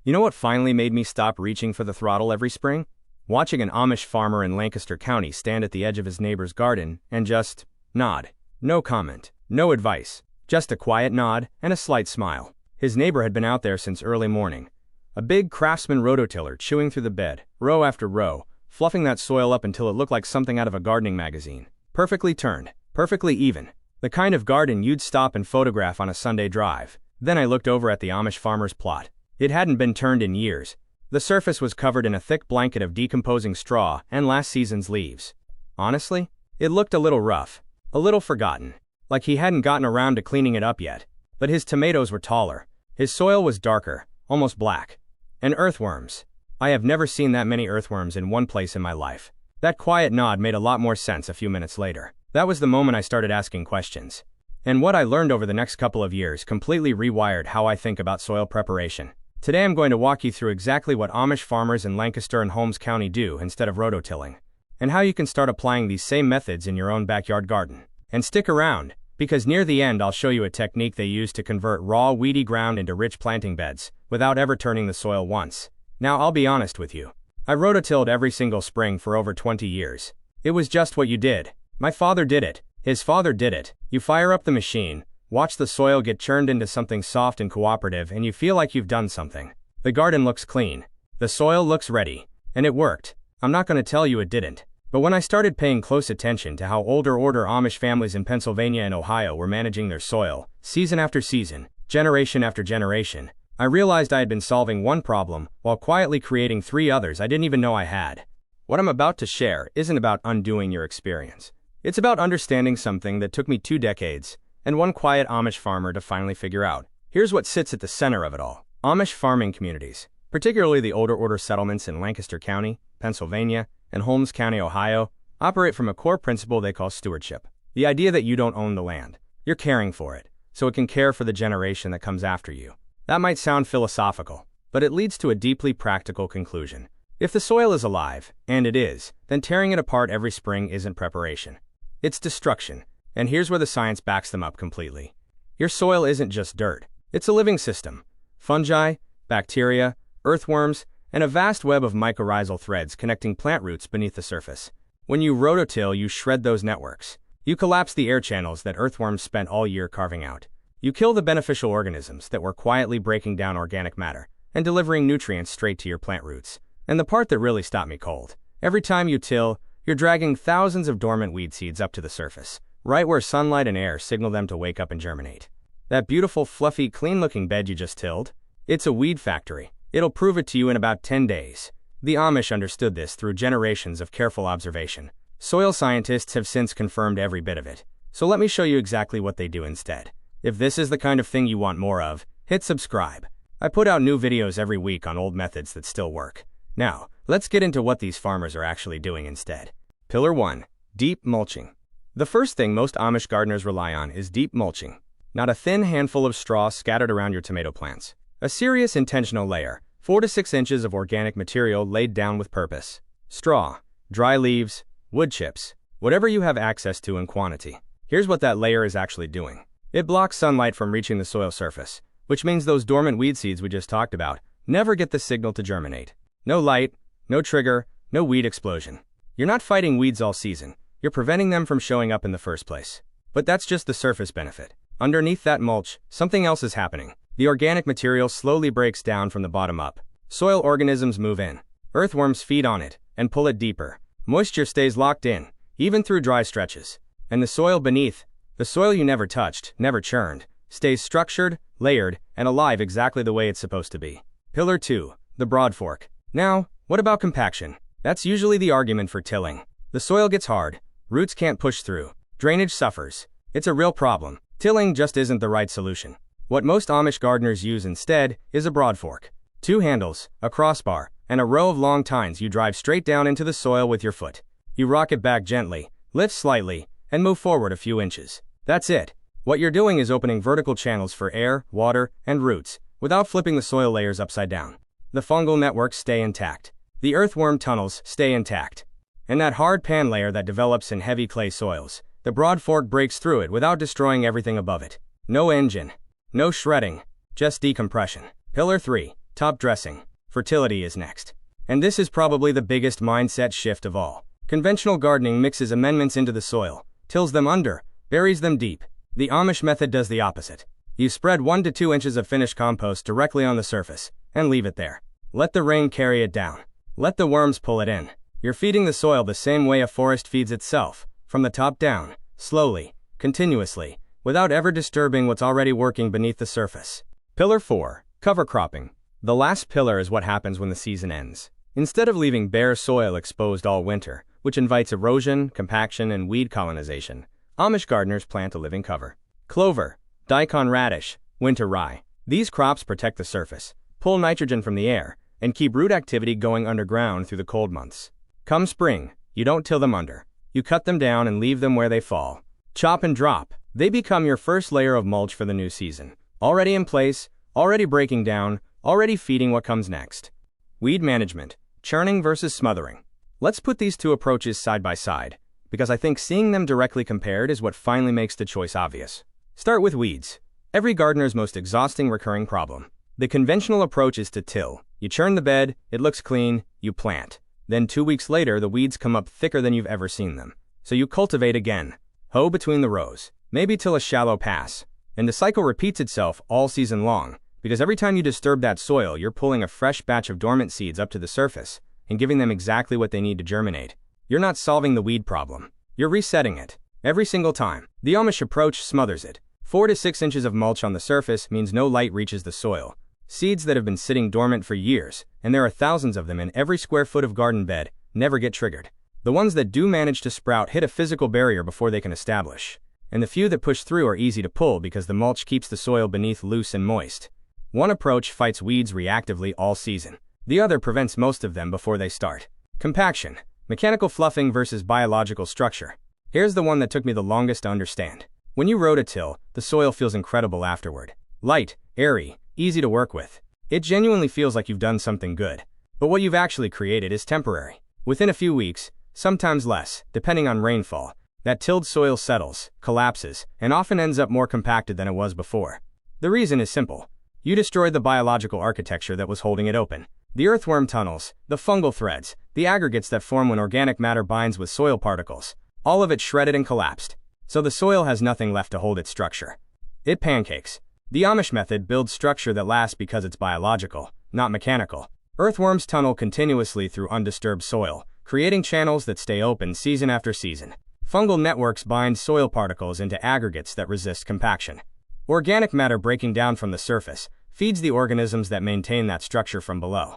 You know what finally made me stop reaching for the throttle every spring? Watching an Amish farmer in Lancaster County stand at the edge of his neighbor's garden and just nod. No comment, no advice, just a quiet nod and a slight smile. His neighbor had been out there since early morning. A big Craftsman rototiller chewing through the bed, row after row, fluffing that soil up until it looked like something out of a gardening magazine. Perfectly turned, perfectly even. The kind of garden you'd stop and photograph on a Sunday drive. Then I looked over at the Amish farmer's plot. It hadn't been turned in years. The surface was covered in a thick blanket of decomposing straw and last season's leaves. Honestly, it looked a little rough, a little forgotten, like he hadn't gotten around to cleaning it up yet. But his tomatoes were taller. His soil was darker, almost black. And earthworms. I have never seen that many earthworms in one place in my life. That quiet nod made a lot more sense a few minutes later. That was the moment I started asking questions. And what I learned over the next couple of years completely rewired how I think about soil preparation. Today I'm going to walk you through exactly what Amish farmers in Lancaster and Holmes County do instead of rototilling, and how you can start applying these same methods in your own backyard garden. And stick around, because near the end I'll show you a technique they use to convert raw, weedy ground into rich planting beds, without ever turning the soil once. Now I'll be honest with you. I rototilled every single spring for over 20 years. It was just what you did. My father did it. His father did it. You fire up the machine, watch the soil get churned into something soft and cooperative, and you feel like you've done something. The garden looks clean. The soil looks ready. And it worked. I'm not going to tell you it didn't. But when I started paying close attention to how older order Amish families in Pennsylvania and Ohio were managing their soil, season after season, generation after generation, I realized I had been solving one problem while quietly creating 3 others I didn't even know I had. What I'm about to share isn't about undoing your experience. It's about understanding something that took me 2 decades and one quiet Amish farmer to finally figure out. Here's what sits at the center of it all. Amish farming communities, particularly the older order settlements in Lancaster County, Pennsylvania, and Holmes County, Ohio, operate from a core principle they call stewardship. The idea that you don't own the land. You're caring for it, so it can care for the generation that comes after you. That might sound philosophical, but it leads to a deeply practical conclusion. If the soil is alive, and it is, then tearing it apart every spring isn't preparation. It's destruction. And here's where the science backs them up completely. Your soil isn't just dirt. It's a living system. Fungi, bacteria, earthworms, and a vast web of mycorrhizal threads connecting plant roots beneath the surface. When you rototill, you shred those networks. You collapse the air channels that earthworms spent all year carving out. You kill the beneficial organisms that were quietly breaking down organic matter and delivering nutrients straight to your plant roots. And the part that really stopped me cold. Every time you till, you're dragging thousands of dormant weed seeds up to the surface, right where sunlight and air signal them to wake up and germinate. That beautiful, fluffy, clean-looking bed you just tilled? It's a weed factory. It'll prove it to you in about 10 days. The Amish understood this through generations of careful observation. Soil scientists have since confirmed every bit of it. So let me show you exactly what they do instead. If this is the kind of thing you want more of, hit subscribe. I put out new videos every week on old methods that still work. Now, let's get into what these farmers are actually doing instead. Pillar 1. Deep mulching. The first thing most Amish gardeners rely on is deep mulching. Not a thin handful of straw scattered around your tomato plants. A serious intentional layer, 4 to 6 inches of organic material laid down with purpose. Straw, dry leaves, wood chips, whatever you have access to in quantity. Here's what that layer is actually doing. It blocks sunlight from reaching the soil surface, which means those dormant weed seeds we just talked about never get the signal to germinate. No light, no trigger, no weed explosion. You're not fighting weeds all season. You're preventing them from showing up in the first place. But that's just the surface benefit. Underneath that mulch, something else is happening. The organic material slowly breaks down from the bottom up. Soil organisms move in. Earthworms feed on it and pull it deeper. Moisture stays locked in, even through dry stretches. And the soil beneath, the soil you never touched, never churned, stays structured, layered, and alive exactly the way it's supposed to be. Pillar 2. The broad fork. Now, what about compaction? That's usually the argument for tilling. The soil gets hard. Roots can't push through. Drainage suffers. It's a real problem. Tilling just isn't the right solution. What most Amish gardeners use instead is a broad fork. 2 handles, a crossbar, and a row of long tines you drive straight down into the soil with your foot. You rock it back gently, lift slightly, and move forward a few inches. That's it. What you're doing is opening vertical channels for air, water, and roots, without flipping the soil layers upside down. The fungal networks stay intact. The earthworm tunnels stay intact. And that hard pan layer that develops in heavy clay soils, the broad fork breaks through it without destroying everything above it. No engine, no shredding, just decompression. Pillar 3. Top dressing. Fertility is next. And this is probably the biggest mindset shift of all. Conventional gardening mixes amendments into the soil, tills them under, buries them deep. The Amish method does the opposite. You spread 1 to 2 inches of finished compost directly on the surface, and leave it there. Let the rain carry it down. Let the worms pull it in. You're feeding the soil the same way a forest feeds itself, from the top down, slowly, continuously, without ever disturbing what's already working beneath the surface. Pillar 4. Cover cropping. The last pillar is what happens when the season ends. Instead of leaving bare soil exposed all winter, which invites erosion, compaction, and weed colonization, Amish gardeners plant a living cover. Clover, daikon radish, winter rye. These crops protect the surface, pull nitrogen from the air, and keep root activity going underground through the cold months. Come spring, you don't till them under. You cut them down and leave them where they fall. Chop and drop. They become your first layer of mulch for the new season. Already in place, already breaking down, already feeding what comes next. Weed management. Churning versus smothering. Let's put these two approaches side by side, because I think seeing them directly compared is what finally makes the choice obvious. Start with weeds. Every gardener's most exhausting recurring problem. The conventional approach is to till. You churn the bed, it looks clean, you plant. Then 2 weeks later, the weeds come up thicker than you've ever seen them. So you cultivate again. Hoe between the rows. Maybe till a shallow pass. And the cycle repeats itself all season long, because every time you disturb that soil, you're pulling a fresh batch of dormant seeds up to the surface and giving them exactly what they need to germinate. You're not solving the weed problem. You're resetting it. Every single time. The Amish approach smothers it. 4 to 6 inches of mulch on the surface means no light reaches the soil. Seeds that have been sitting dormant for years, and there are thousands of them in every square foot of garden bed, never get triggered. The ones that do manage to sprout hit a physical barrier before they can establish. And the few that push through are easy to pull because the mulch keeps the soil beneath loose and moist. One approach fights weeds reactively all season. The other prevents most of them before they start. Compaction. Mechanical fluffing versus biological structure. Here's the one that took me the longest to understand. When you rototill, the soil feels incredible afterward. Light, airy, easy to work with. It genuinely feels like you've done something good. But what you've actually created is temporary. Within a few weeks, sometimes less, depending on rainfall, that tilled soil settles, collapses, and often ends up more compacted than it was before. The reason is simple. You destroyed the biological architecture that was holding it open. The earthworm tunnels, the fungal threads, the aggregates that form when organic matter binds with soil particles, all of it shredded and collapsed. So the soil has nothing left to hold its structure. It pancakes. The Amish method builds structure that lasts because it's biological, not mechanical. Earthworms tunnel continuously through undisturbed soil, creating channels that stay open season after season. Fungal networks bind soil particles into aggregates that resist compaction. Organic matter breaking down from the surface feeds the organisms that maintain that structure from below.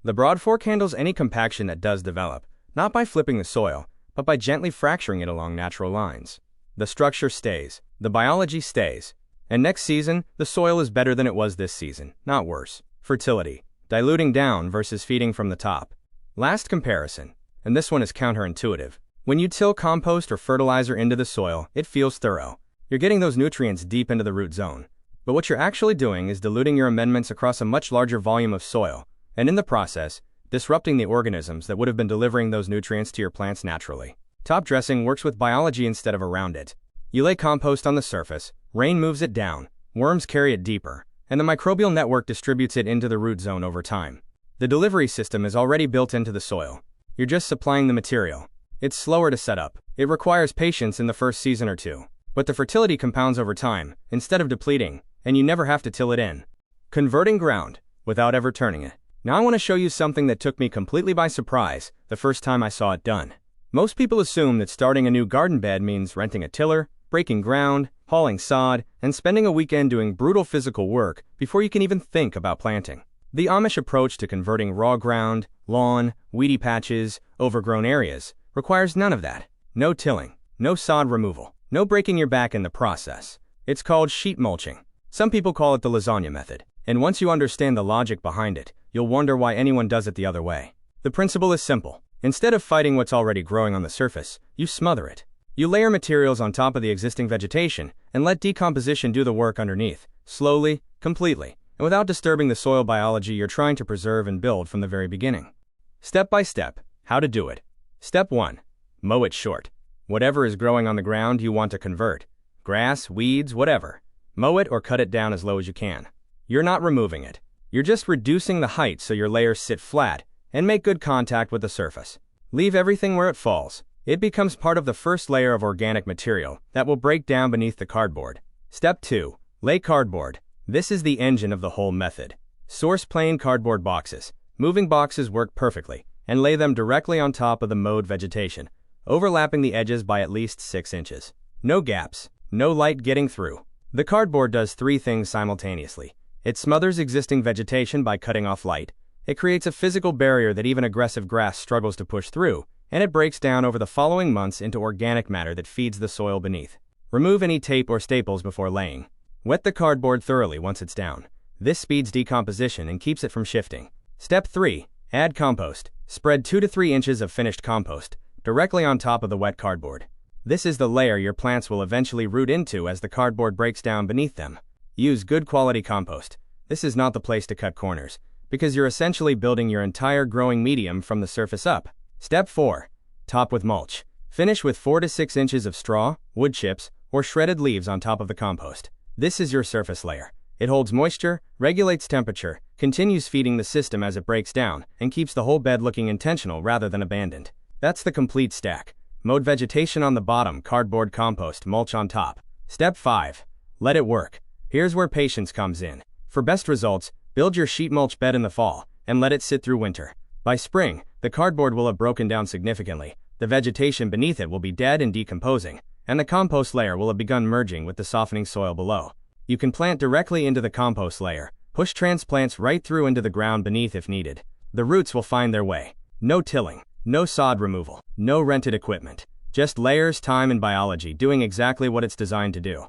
The broad fork handles any compaction that does develop, not by flipping the soil, but by gently fracturing it along natural lines. The structure stays, the biology stays, and next season, the soil is better than it was this season, not worse. Fertility. Diluting down versus feeding from the top. Last comparison, and this one is counterintuitive. When you till compost or fertilizer into the soil, it feels thorough. You're getting those nutrients deep into the root zone. But what you're actually doing is diluting your amendments across a much larger volume of soil, and in the process, disrupting the organisms that would have been delivering those nutrients to your plants naturally. Top dressing works with biology instead of around it. You lay compost on the surface, rain moves it down, worms carry it deeper, and the microbial network distributes it into the root zone over time. The delivery system is already built into the soil. You're just supplying the material. It's slower to set up. It requires patience in the first season or two. But the fertility compounds over time, instead of depleting, and you never have to till it in. Converting ground, without ever turning it. Now I want to show you something that took me completely by surprise the first time I saw it done. Most people assume that starting a new garden bed means renting a tiller, breaking ground, hauling sod, and spending a weekend doing brutal physical work before you can even think about planting. The Amish approach to converting raw ground, lawn, weedy patches, overgrown areas requires none of that. No tilling, no sod removal, no breaking your back in the process. It's called sheet mulching. Some people call it the Lasagna Method. And once you understand the logic behind it, you'll wonder why anyone does it the other way. The principle is simple. Instead of fighting what's already growing on the surface, you smother it. You layer materials on top of the existing vegetation and let decomposition do the work underneath, slowly, completely, and without disturbing the soil biology you're trying to preserve and build from the very beginning. Step by step, how to do it. Step 1. Mow it short. Whatever is growing on the ground you want to convert. Grass, weeds, whatever. Mow it or cut it down as low as you can. You're not removing it. You're just reducing the height so your layers sit flat and make good contact with the surface. Leave everything where it falls. It becomes part of the first layer of organic material that will break down beneath the cardboard. Step 2. Lay cardboard. This is the engine of the whole method. Source plain cardboard boxes. Moving boxes work perfectly, and lay them directly on top of the mowed vegetation, overlapping the edges by at least 6 inches. No gaps, no light getting through. The cardboard does 3 things simultaneously. It smothers existing vegetation by cutting off light. It creates a physical barrier that even aggressive grass struggles to push through, and it breaks down over the following months into organic matter that feeds the soil beneath. Remove any tape or staples before laying. Wet the cardboard thoroughly once it's down. This speeds decomposition and keeps it from shifting. Step 3. Add compost. Spread 2 to 3 inches of finished compost directly on top of the wet cardboard. This is the layer your plants will eventually root into as the cardboard breaks down beneath them. Use good quality compost. This is not the place to cut corners, because you're essentially building your entire growing medium from the surface up. Step 4. Top with mulch. Finish with 4 to 6 inches of straw, wood chips, or shredded leaves on top of the compost. This is your surface layer. It holds moisture, regulates temperature, continues feeding the system as it breaks down, and keeps the whole bed looking intentional rather than abandoned. That's the complete stack. Mowed vegetation on the bottom, cardboard compost, mulch on top. Step 5. Let it work. Here's where patience comes in. For best results, build your sheet mulch bed in the fall, and let it sit through winter. By spring, the cardboard will have broken down significantly, the vegetation beneath it will be dead and decomposing, and the compost layer will have begun merging with the softening soil below. You can plant directly into the compost layer, push transplants right through into the ground beneath if needed. The roots will find their way. No tilling, no sod removal, no rented equipment. Just layers, time, and biology doing exactly what it's designed to do.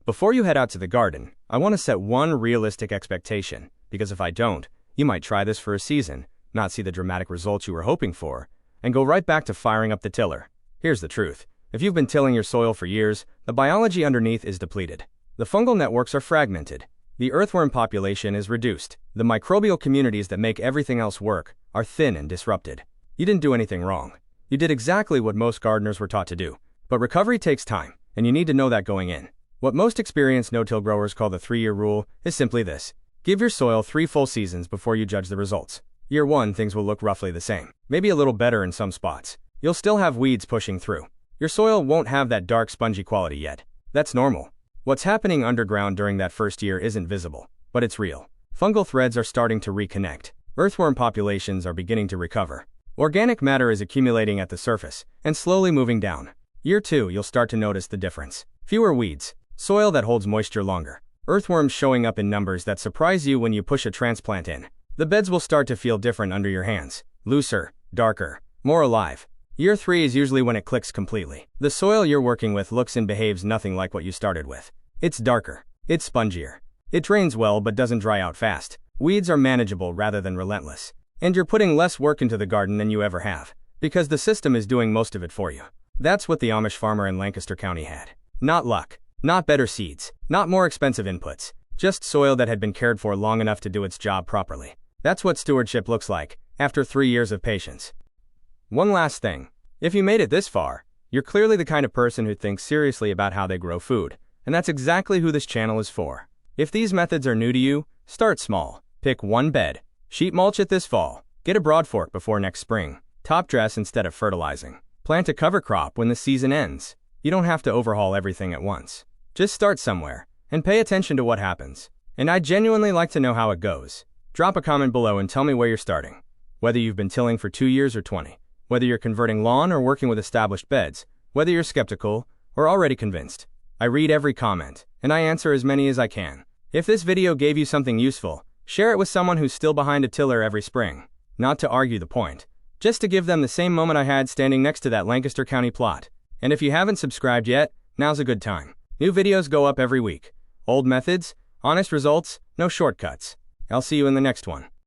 Before you head out to the garden, I want to set one realistic expectation, because if I don't, you might try this for a season, not see the dramatic results you were hoping for, and go right back to firing up the tiller. Here's the truth. If you've been tilling your soil for years, the biology underneath is depleted. The fungal networks are fragmented. The earthworm population is reduced. The microbial communities that make everything else work are thin and disrupted. You didn't do anything wrong. You did exactly what most gardeners were taught to do. But recovery takes time, and you need to know that going in. What most experienced no-till growers call the 3-year rule is simply this. Give your soil 3 full seasons before you judge the results. Year 1, things will look roughly the same, maybe a little better in some spots. You'll still have weeds pushing through. Your soil won't have that dark, spongy quality yet. That's normal. What's happening underground during that first year isn't visible, but it's real. Fungal threads are starting to reconnect. Earthworm populations are beginning to recover. Organic matter is accumulating at the surface and slowly moving down. Year 2, you'll start to notice the difference. Fewer weeds, soil that holds moisture longer, earthworms showing up in numbers that surprise you when you push a transplant in. The beds will start to feel different under your hands. Looser, darker, more alive. Year 3 is usually when it clicks completely. The soil you're working with looks and behaves nothing like what you started with. It's darker. It's spongier. It drains well but doesn't dry out fast. Weeds are manageable rather than relentless. And you're putting less work into the garden than you ever have, because the system is doing most of it for you. That's what the Amish farmer in Lancaster County had. Not luck. Not better seeds. Not more expensive inputs. Just soil that had been cared for long enough to do its job properly. That's what stewardship looks like, after 3 years of patience. One last thing. If you made it this far, you're clearly the kind of person who thinks seriously about how they grow food, and that's exactly who this channel is for. If these methods are new to you, start small. Pick one bed. Sheet mulch it this fall. Get a broadfork before next spring. Top dress instead of fertilizing. Plant a cover crop when the season ends. You don't have to overhaul everything at once. Just start somewhere, and pay attention to what happens. And I'd genuinely like to know how it goes. Drop a comment below and tell me where you're starting. Whether you've been tilling for 2 years or 20. Whether you're converting lawn or working with established beds, whether you're skeptical or already convinced. I read every comment, and I answer as many as I can. If this video gave you something useful, share it with someone who's still behind a tiller every spring. Not to argue the point, just to give them the same moment I had standing next to that Lancaster County plot. And if you haven't subscribed yet, now's a good time. New videos go up every week. Old methods, honest results, no shortcuts. I'll see you in the next one.